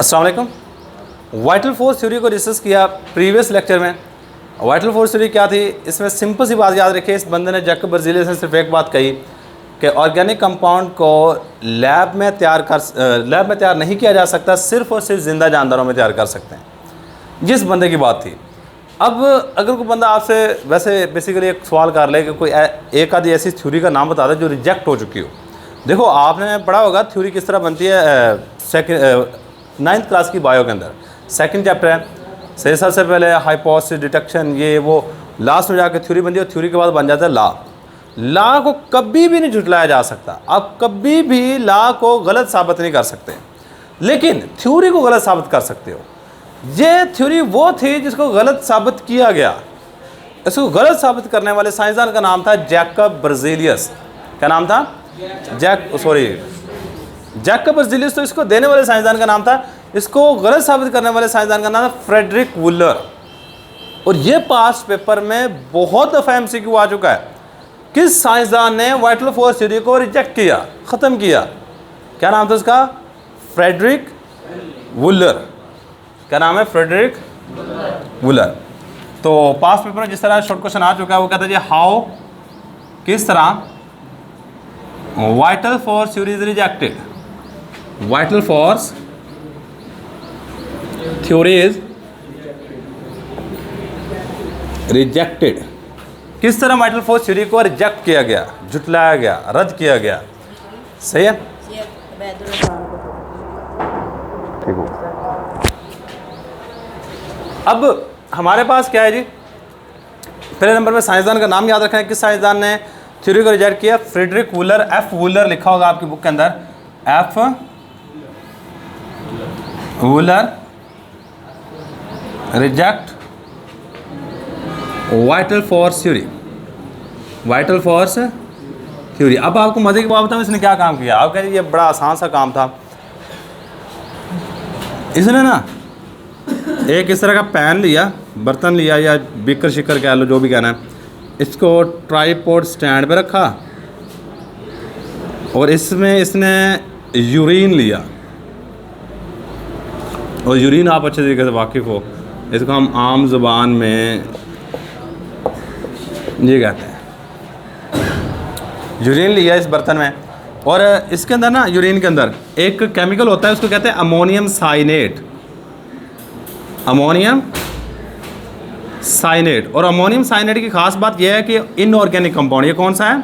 अस्सलाम वालेकुम। Vital force theory को डिस्कस किया प्रीवियस लेक्चर में। वाइटल फोर्स थ्योरी क्या थी, इसमें सिंपल सी बात याद रखिए। इस बंदे ने जैकब बर्ज़िलियस ने सिर्फ एक बात कही कि ऑर्गेनिक कंपाउंड को लैब में तैयार नहीं किया जा सकता, सिर्फ और सिर्फ ज़िंदा जानदारों में तैयार कर सकते हैं। जिस बंदे की बात थी। अब अगर कोई बंदा आपसे वैसे बेसिकली एक सवाल कर ले कि कोई एक आधी ऐसी थ्योरी का नाम बता दे जो रिजेक्ट हो चुकी हो। देखो, आपने पढ़ा होगा थ्योरी किस तरह बनती है। 9th क्लास की बायो के अंदर 2nd चैप्टर है। सही, सबसे पहले हाइपोथेसिस, डिटेक्शन, ये वो लास्ट में जाकर थ्योरी बनती है। थ्योरी के बाद बन जाता है लॉ को कभी भी नहीं झुटलाया जा सकता। आप कभी भी लॉ को गलत साबित नहीं कर सकते, लेकिन थ्योरी को गलत साबित कर सकते हो। ये थ्योरी वो थी जिसको गलत साबित किया गया। इसको गलत साबित करने वाले साइंसदान का नाम था जैकब बर्ज़िलियस। क्या नाम था? जैकब बर्ज़िलियस। तो इसको देने वाले साइंसदान का नाम था, इसको गलत साबित करने वाले साइंसदान का नाम था फ्रेडरिक वुलर। और ये पास्ट पेपर में बहुत दफ़ा MCQ आ चुका है। किस साइंसदान ने वाइटल फोर्स थ्योरी को रिजेक्ट किया, ख़त्म किया? क्या नाम था उसका? फ्रेडरिक वुलर। क्या नाम है? फ्रेडरिक वुलर। तो पास्ट पेपर में जिस तरह शॉर्ट क्वेश्चन आ चुका है वो कहता है जी हाउ, किस तरह vital force theory is rejected. Vital force theory is rejected. किस तरह वाइटल फोर्स थ्योरी को रिजेक्ट किया गया, झुटलाया गया, रद्द किया गया। सही है? ठीक हो। अब हमारे पास क्या है जी, पहले नंबर पे साइंसदान का नाम याद रखना है। किस साइंसदान ने थ्योरी को रिजेक्ट किया? फ्रेडरिक वुलर। F वुलर लिखा होगा आपकी बुक के अंदर। F Wular reject vital force theory. Vital force theory. अब आपको मजे की बात बताऊं, इसने क्या काम किया। आप कह रहे ये बड़ा आसान सा काम था। इसने ना एक इस तरह का पैन लिया, बर्तन लिया, या बीकर शिकर कह लो, जो भी कहना है। इसको ट्राइपॉड स्टैंड पे रखा और इसमें इसने यूरिन लिया। और यूरिन आप अच्छे तरीके से वाकिफ़ हो, इसको हम आम ज़ुबान में ये कहते हैं। यूरिन लिया इस बर्तन में, और इसके अंदर ना, यूरिन के अंदर एक केमिकल होता है, उसको कहते हैं अमोनियम साइनेट। अमोनियम साइनेट। और अमोनियम साइनेट की खास बात यह है कि इनऑर्गेनिक कंपाउंड, ये कौन सा है?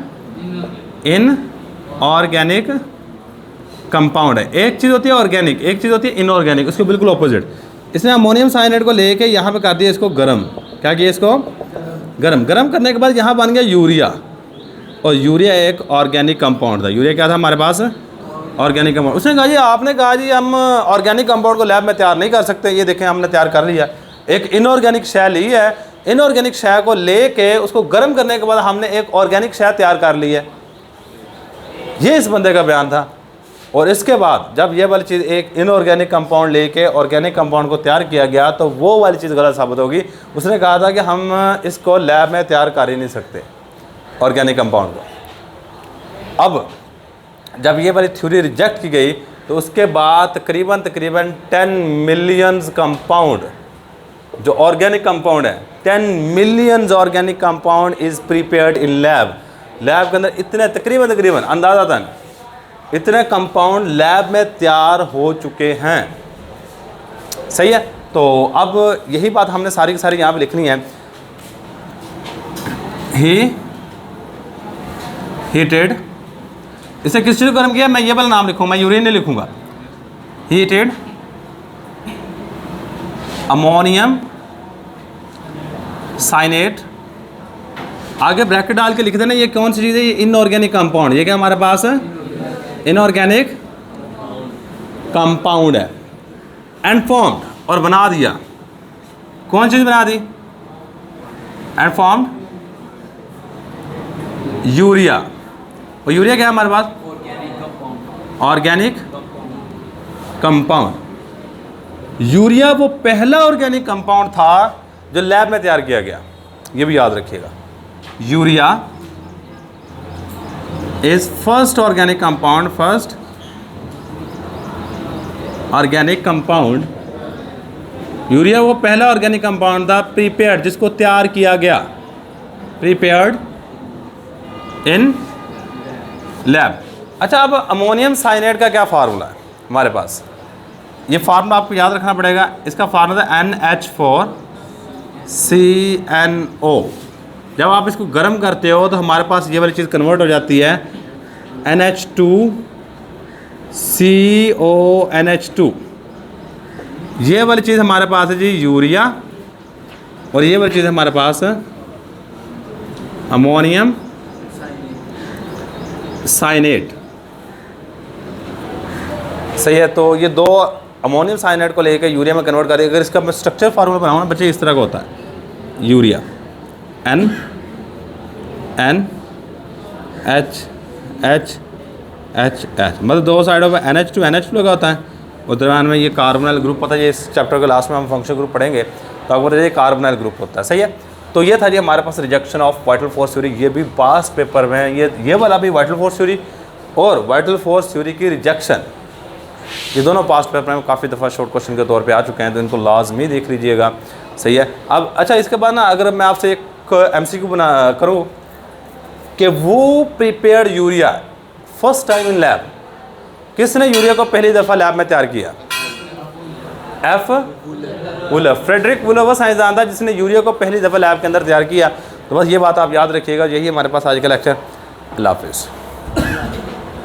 इनऑर्गेनिक कंपाउंड है। एक चीज़ होती है ऑर्गेनिक, एक चीज़ होती है इनऑर्गेनिक, उसके बिल्कुल ऑपोजिट। इसने अमोनियम साइनेट को लेके यहाँ पे कर दिया इसको गर्म। क्या किया? इसको गर्म करने के बाद यहाँ बन गया यूरिया। और यूरिया एक ऑर्गेनिक कंपाउंड था। यूरिया क्या था हमारे पास? Organic compound. उसने कहा जी, आपने कहा जी हम ऑर्गेनिक कंपाउंड को लैब में तैयार नहीं कर सकते। ये देखें, हमने तैयार कर लिया। एक इनऑर्गेनिक शय ली है, इनऑर्गेनिक शय को लेके उसको गर्म करने के बाद हमने एक ऑर्गेनिक शय तैयार कर ली है। ये इस बंदे का बयान था। और इसके बाद जब ये वाली चीज़, एक इनऑर्गेनिक कंपाउंड लेके ऑर्गेनिक कंपाउंड को तैयार किया गया, तो वो वाली चीज़ गलत साबित होगी। उसने कहा था कि हम इसको लैब में तैयार कर ही नहीं सकते ऑर्गेनिक कंपाउंड को। अब जब ये वाली थ्योरी रिजेक्ट की गई, तो उसके बाद तकरीबन 10 मिलियन कंपाउंड जो ऑर्गेनिक कंपाउंड है, 10 million organic compound is prepared in lab. Lab के अंदर इतने तकरीबन अंदाज़तन इतने कंपाउंड लैब में तैयार हो चुके हैं। सही है? तो अब यही बात हमने सारी की सारी यहाँ पे लिखनी है। हीटेड, इसे किस चीज़ को गर्म किया? मैं ये वाला नाम लिखूँ, मैं यूरिन नहीं लिखूँगा। Heated ammonium cyanate. आगे ब्रैकेट डाल के लिख देना ये कौन सी चीज़ है? ये इनऑर्गेनिक कंपाउंड। ये क्या हमारे पास है? इनऑर्गेनिक कंपाउंड है। एंड फॉर्म्ड, और बना दिया। कौन चीज़ बना दी? And formed urea. और यूरिया क्या है हमारे पास? Organic compound. यूरिया वो पहला ऑर्गेनिक कंपाउंड था जो लैब में तैयार किया गया। ये भी याद रखिएगा। Urea is first organic compound, first organic compound, urea वो पहला ऑर्गेनिक कंपाउंड था प्रीपेयर्ड, जिसको तैयार किया गया, प्रीपेयर्ड इन लैब। अच्छा, अब अमोनियम साइनेट का क्या फार्मूला है हमारे पास? ये फार्मूला आपको याद रखना पड़ेगा। इसका फार्मूला है NH4CNO। जब आप इसको गर्म करते हो तो हमारे पास ये वाली चीज़ कन्वर्ट हो जाती है NH2CONH2। ये वाली चीज़ हमारे पास है जी यूरिया, और ये वाली चीज़ हमारे पास अमोनियम साइनेट। सही है। तो ये दो अमोनियम साइनेट को लेकर यूरिया में कन्वर्ट करें। अगर इसका मैं स्ट्रक्चर फार्मूला बनाऊँ ना बच्चे, इस तरह का होता है यूरिया NH मतलब दो साइडों पे NH2 लगा होता है, और दरम्यान में ये कार्बोनाइल ग्रुप होता है। ये इस चैप्टर के लास्ट में हम फंक्शनल ग्रुप पढ़ेंगे तो आपको ये कार्बोनाइल ग्रुप होता है। सही है। तो ये था जी हमारे पास rejection of vital force theory. ये भी पास्ट पेपर में ये वाला भी वाइटल फोर्स थ्योरी और वाइटल फोर्स थ्योरी की रिजेक्शन, ये दोनों पास्ट पेपर में काफ़ी दफ़ा शॉर्ट क्वेश्चन के तौर पे आ चुके हैं, तो इनको लाजमी देख लीजिएगा। सही है। अब अच्छा, इसके बाद ना अगर मैं आपसे एक MCQ बना करूँ कि वो prepared urea first time in lab, किसने यूरिया को पहली दफ़ा लैब में तैयार किया? F. वुलर। फ्रेडरिक वुलर वो साइंसदान था जिसने यूरिया को पहली दफ़ा लैब के अंदर तैयार किया। तो बस ये बात आप याद रखिएगा। यही हमारे पास आज का लेक्चर। अल्लाह हाफिज़।